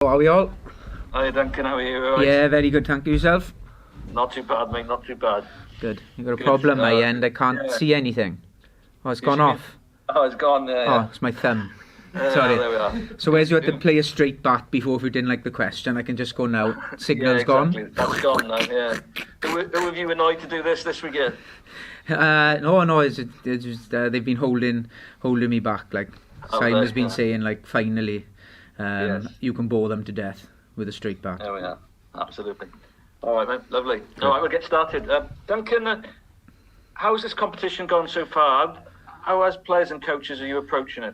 How are we all? Hi Duncan, how are you? All right? Yeah, very good, thank you. Yourself? Not too bad, mate, not too bad. Good. You got a Good. problem my end, I can't Yeah. see anything. Oh, it's You gone see me? off. Oh, it's gone, Oh, it's my thumb. yeah. Sorry. There we are. So where's you had to play a straight bat before if you didn't like the question? I can just go now. Signal's Yeah, exactly. gone. That's gone now, yeah. Who have you annoyed to do this weekend? No, it's just, they've been holding me back. Like Simon's been saying, like finally, Yes. you can bore them to death with a straight bat. There we are. Absolutely. All right, mate. Lovely. All right, we'll get started. Duncan, how's this competition gone so far? How as players and coaches are you approaching it?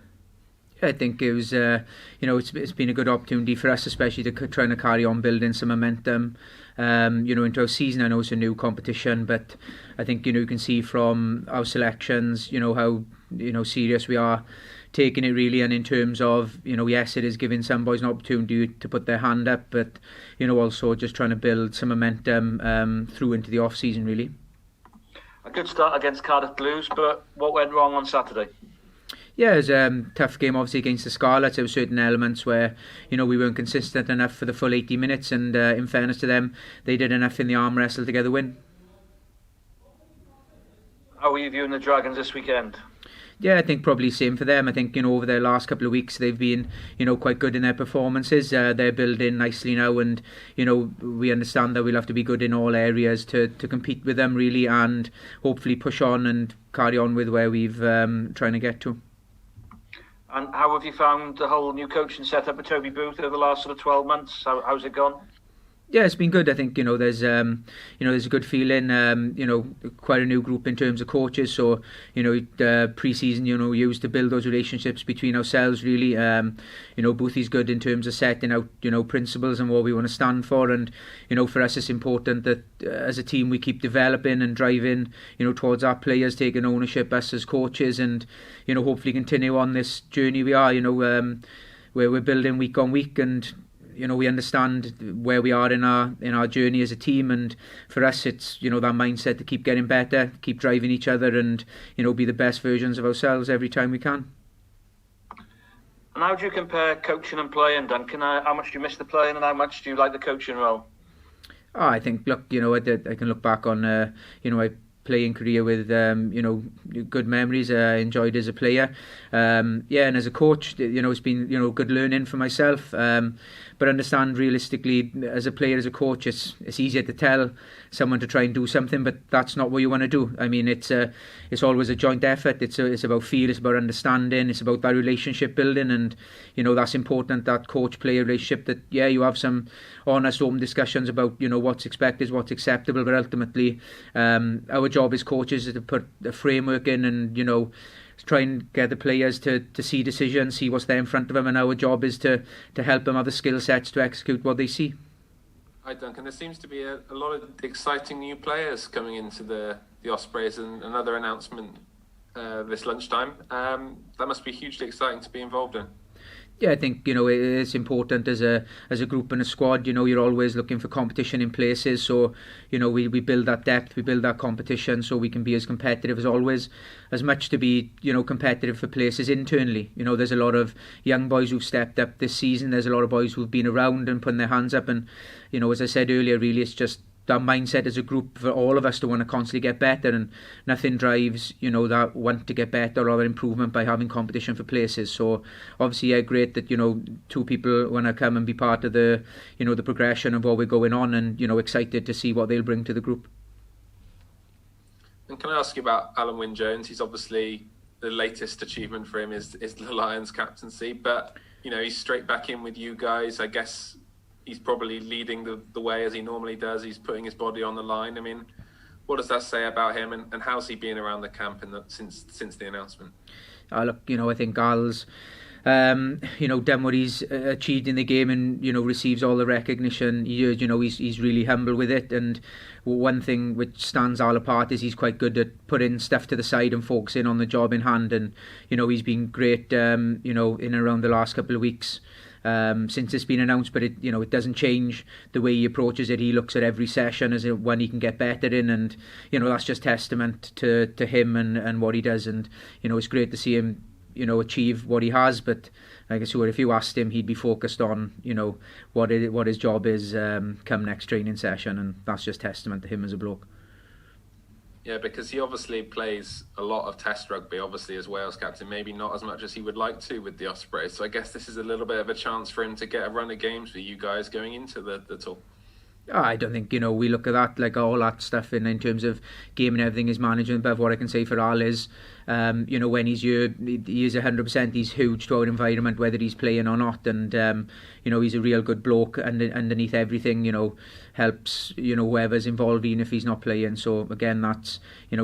I think it was, it's been a good opportunity for us, especially to trying to carry on building some momentum, into our season. I know it's a new competition, but I think, you can see from our selections, how, serious we are taking it really. And in terms of, yes, it is giving some boys an opportunity to put their hand up, but, also just trying to build some momentum through into the off-season, really. A good start against Cardiff Blues, but what went wrong on Saturday? Yeah, it was a tough game obviously against the Scarlets. There were certain elements where, we weren't consistent enough for the full 80 minutes, and in fairness to them, they did enough in the arm wrestle to get the win. How are you viewing the Dragons this weekend? Yeah, I think probably same for them. I think, over their last couple of weeks they've been, quite good in their performances. They're building nicely now, and, we understand that we'll have to be good in all areas to compete with them really, and hopefully push on and carry on with where we've trying to get to. And how have you found the whole new coaching setup with Toby Booth over the last sort of 12 months? How's it gone? Yeah, it's been good. I think there's there's a good feeling. Quite a new group in terms of coaches. So pre-season, we used to build those relationships between ourselves. Really, Boothie's good in terms of setting out principles and what we want to stand for. And for us, it's important that as a team we keep developing and driving towards our players, taking ownership, us as coaches, and hopefully continue on this journey we are. Where we're building week on week, and we understand where we are in our journey as a team, and for us it's that mindset to keep getting better, keep driving each other, and be the best versions of ourselves every time we can. And how do you compare coaching and playing, Duncan? How much do you miss the playing, and how much do you like the coaching role? I think, look, I can look back on my playing career with good memories. I enjoyed as a player, and as a coach, it's been good learning for myself. But understand realistically, as a player, as a coach, it's easier to tell someone to try and do something, but that's not what you want to do. I mean, it's always a joint effort. It's about feel, it's about understanding, it's about that relationship building, and that's important, that coach-player relationship. That you have some honest, open discussions about what's expected, what's acceptable, but ultimately, our job as coaches is to put a framework in, and try and get the players to see decisions, see what's there in front of them, and our job is to help them have the skill sets to execute what they see. Hi Duncan, there seems to be a lot of exciting new players coming into the Ospreys, and another announcement this lunchtime. That must be hugely exciting to be involved in. Yeah, I think it's important as a group and a squad. You're always looking for competition in places, so we build that depth, we build that competition, so we can be as competitive as always, as much to be competitive for places internally. There's a lot of young boys who've stepped up this season. There's a lot of boys who've been around and putting their hands up, and as I said earlier, really it's just that mindset as a group for all of us to want to constantly get better, and nothing drives that want to get better or improvement by having competition for places. So obviously great that two people want to come and be part of the the progression of what we're going on, and excited to see what they'll bring to the group. And can I ask you about Alan Wynne-Jones? He's obviously, the latest achievement for him is the Lions captaincy, but he's straight back in with you guys. I guess he's probably leading the way as he normally does. He's putting his body on the line. I mean, what does that say about him, and how's he been around the camp since the announcement? Look, I think Al's done what he's achieved in the game, and receives all the recognition. He's really humble with it, and one thing which stands Al apart is he's quite good at putting stuff to the side and focusing on the job in hand, and he's been great in and around the last couple of weeks. Since it's been announced, but it doesn't change the way he approaches it. He looks at every session as one he can get better in, and that's just testament to him and what he does. And it's great to see him achieve what he has. But like I said, if you asked him, he'd be focused on, what his job is come next training session, and that's just testament to him as a bloke. Yeah, because he obviously plays a lot of Test rugby, obviously as Wales captain, maybe not as much as he would like to with the Ospreys. So I guess this is a little bit of a chance for him to get a run of games with you guys going into the tour. I don't think, we look at that, like all that stuff in terms of game and everything is management. But what I can say for Al is, when he's here, he is 100%, he's huge to our environment, whether he's playing or not. And, he's a real good bloke, and underneath everything, helps, whoever's involved, even if he's not playing. So again, that's,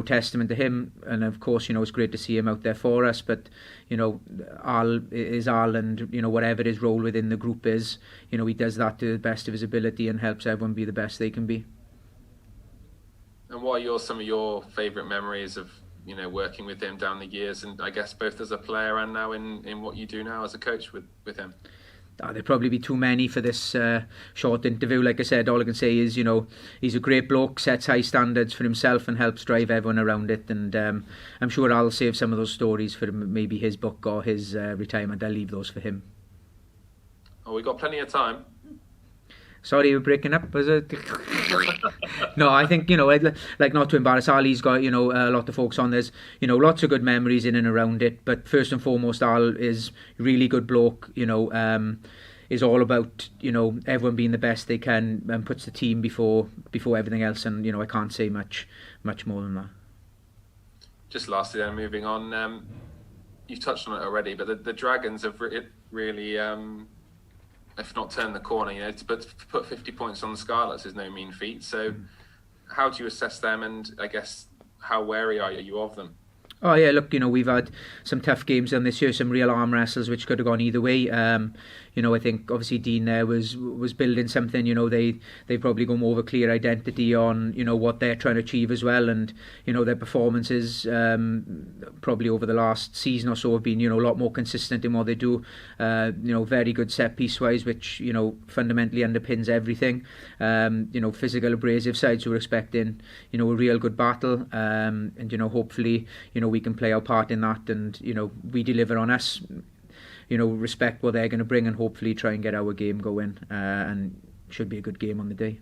testament to him. And of course, it's great to see him out there for us. But, Al is Al, and, whatever his role within the group is, he does that to the best of his ability and helps everyone be the best they can be. And what are some of your favourite memories of, working with him down the years, and I guess both as a player and now in what you do now as a coach with him? There'd probably be too many for this short interview. Like I said, all I can say is, he's a great bloke, sets high standards for himself and helps drive everyone around it. And I'm sure I'll save some of those stories for maybe his book or his retirement. I'll leave those for him. Oh, we've got plenty of time. Sorry, we're breaking up, was it? No, I think, like, not to embarrass Al, he's got, a lot to focus on. There's, lots of good memories in and around it. But first and foremost, Al is a really good bloke, is all about, everyone being the best they can and puts the team before everything else. And, I can't say much more than that. Just lastly then, moving on, you've touched on it already, but the Dragons have really... if not turn the corner, but to put 50 points on the Scarlets is no mean feat. So how do you assess them, and I guess how wary are you of them? Oh yeah, look, we've had some tough games on this year, some real arm wrestles which could have gone either way. I think obviously Dean there was building something. They probably go more of a clear identity on what they're trying to achieve as well, and their performances probably over the last season or so have been a lot more consistent in what they do. Very good set piece wise, which fundamentally underpins everything. Physical abrasive side, so we're expecting a real good battle, and hopefully we can play our part in that, and we deliver on us, respect what they're going to bring, and hopefully try and get our game going, and should be a good game on the day.